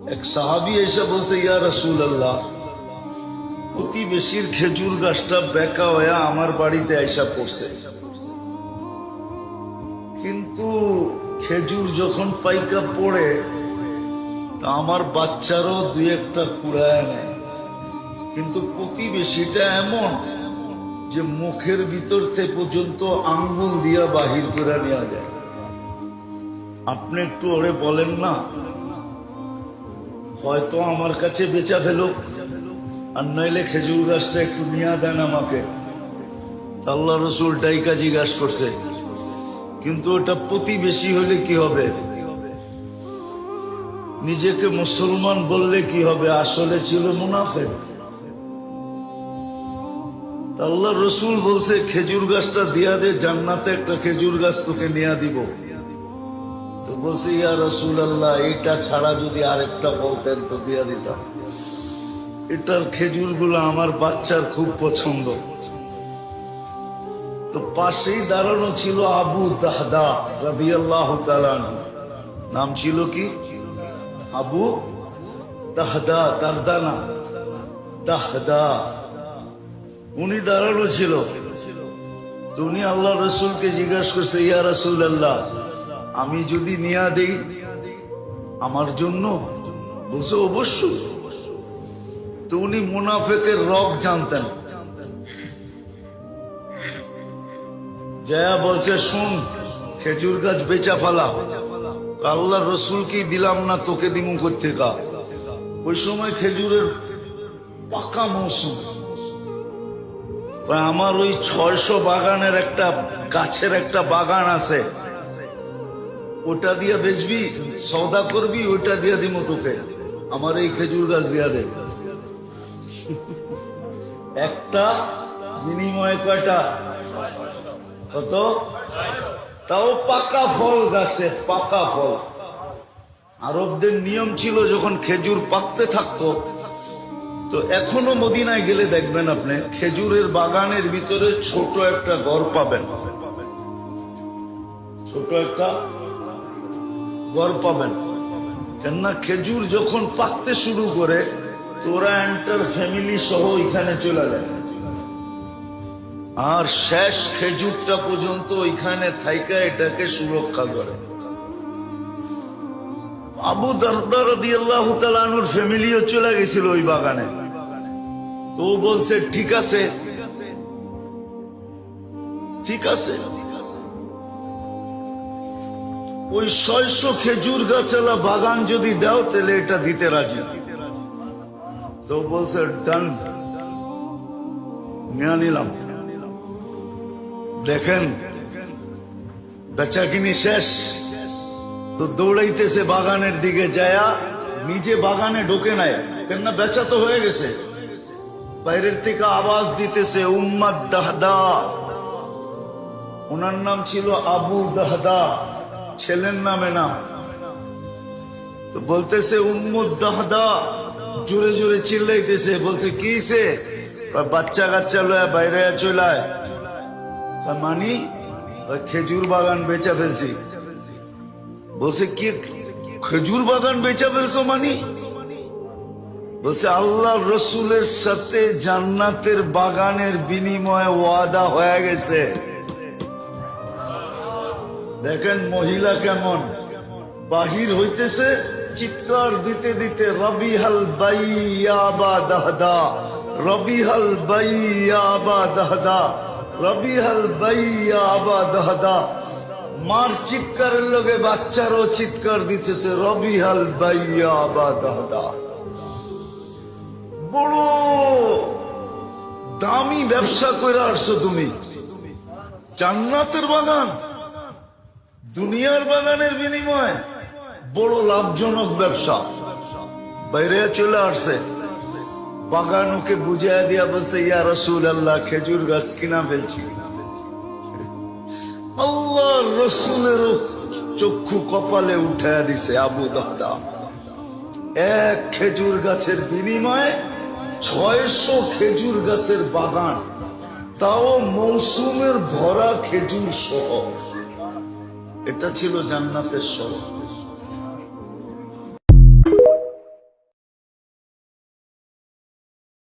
এক সাহাবী এসে বলছে, ইয়া রাসূলুল্লাহ, প্রতিবেশীর খেজুর গাছটা বেঁকা হয়ে আমার বাড়িতে আইসা পড়ছে, কিন্তু খেজুর যখন পাইকা পড়ে তা আমার বাচ্চারও দুই একটা কুড়ায় নেয়, কিন্তু প্রতিবেশীটা এমন যে মুখের ভিতর থেকে পর্যন্ত আঙ্গুল দিয়া বাহির করে নেওয়া যায়। আপনি একটু ওরে বলেন না, হয়তো আমার কাছে বেচা ফেলো, আর নইলে খেজুর গাছটা একটু নিয়ে দেন আমাকে। আল্লাহ রসুল ডাইকা জিজ্ঞাসা করছে, কিন্তু ওটা প্রতিবেশী হলে কি হবে? নিজেকে মুসলমান বললে কি হবে? আসলে ছিল মুনাফিক। আল্লাহ রসুল বলছে, খেজুর গাছটা দিয়া দে, জান্নাতে একটা খেজুর গাছ তোকে নিয়ে দিব। তো বলছে, ইয়া রাসূলুল্লাহ, এটা ছাড়া যদি আরেকটা বলতেন তো দিয়া দিতাম। এটার খেজুর গুলো আমার বাচ্চার খুব পছন্দ। তো পাশেই দাঁড়ানো ছিল আবু দাহদা রাদিয়াল্লাহু তাআলা আনহু। নাম ছিল কি? আবু দাহদা, দাহদা না, দাহদা। উনি দাঁড়ানো ছিল। তো উনি আল্লাহ রসুলকে জিজ্ঞাসা করছে, ইয়া রাসূলুল্লাহ, আমি যদি নিয়া দেই আমার জন্য? বলছে, অবশ্যই। তো উনি মুনাফিকের রগ জানতেন। জয়া বলছে, শুন, খেজুর গাছ বেচা ফেলা। আল্লাহ রসুলকেই দিলাম না, তোকে দিমু কোত্থেকা? ওই সময় খেজুরের পাকা মৌসুম। আমার ওই 600 বাগানের একটা গাছের একটা বাগান আছে, ওটা দিয়া বেচবি, সওদা করবি, ওটা দিয়া দিমু তোকে। আমার এই খেজুর গাছ দিয়া দে। একটা বিনিময়ে কয়টা? কত? তাও পাকা ফল গাছে, পাকা ফল। আরবদের নিয়ম ছিল, যখন খেজুর পাকতে থাকতো, তো এখনো মদিনায় গেলে দেখবেন আপনি খেজুরের বাগানের ভিতরে ছোট একটা ঘর পাবেন, ছোট একটা ঘর পাবেন। কেননা খেজুর যখন পাকতে শুরু করে, তোরা এন্টার ফ্যামিলি সহ এখানে চলে যায়, আর শেষ খেজুরটা পর্যন্ত ওইখানে থাইকা এটাকে সুরক্ষা করে। আবু দারদা রাদিয়াল্লাহু তাআলা আনহুর ফ্যামিলিও চলে গেছিল ওই বাগানে। তো বলছে, ঠিক আছে, ঠিক আছে। ওই 600 খেজুর গাছওয়ালা বাগান যদি দাও, তাহলে এটা দিতে রাজি। তো বলছে, ডান, নিয়ে নিলাম। দেখেন বেচা কিনি শেষ। তো দৌড়াইতেছে বাগানের দিকে, যায়া নিজে বাগানে ঢোকে নাই, কেননা বেচা তো হয়ে গেছে। বাইরের থেকে আওয়াজ দিতেছে, উম্মাদ দাহদা। ওনার নাম ছিল আবু দাহদা, ছেলের নামে নাম। তো বলতেছে, উম্মুদ দাহদা, জোরে জোরে চিল্লাইতেছে। বলছে, কি সে? বাচ্চা কাচ্চা লয়া বাইরে চলায়। মানি খেজুর বাগান বেচা ফেলছি। বলছে, কি খেজুর বাগান বেচা ফেলছো? মানি বলছে, আল্লাহ রসুলের সাথে জান্নাতের বাগানের বিনিময়ে ওয়াদা হয়ে গেছে। দেখেন মহিলা কেমন বাহির হইতেছে, চিৎকার দিতে দিতে, রবিহাল বাইয়া বা দাহদা, রবিহাল বাইয়া বা দাহদা, রবিহাল বাইয়া বা দাহদা। মার চিৎকারের লগে বাচ্চারও চিৎকার দিতেছে, রবিহাল বাইয়া বা দাহদা। বড় দামি ব্যবসা করে আসছো তুমি। জান্নাতের বাগান দুনিয়ার বাগানের বিনিময়ে বড় লাভজনক ব্যবসা। বাইরে চলে আসছে, বাগান ওকে বুঝাইয়া দিয়া বলছে, ইয়া রাসূলুল্লাহ, খেজুর গাছ কিনা ফেলছি। আল্লাহ রসুলের চক্ষু কপালে উঠাইয়া দিছে আবু দাহদা। এক খেজুর গাছের বিনিময়ে 600 খেজুর গাছের বাগান, তাও মৌসুমের ভরা খেজুর সহ। এটা ছিল জান্নাতের শহর।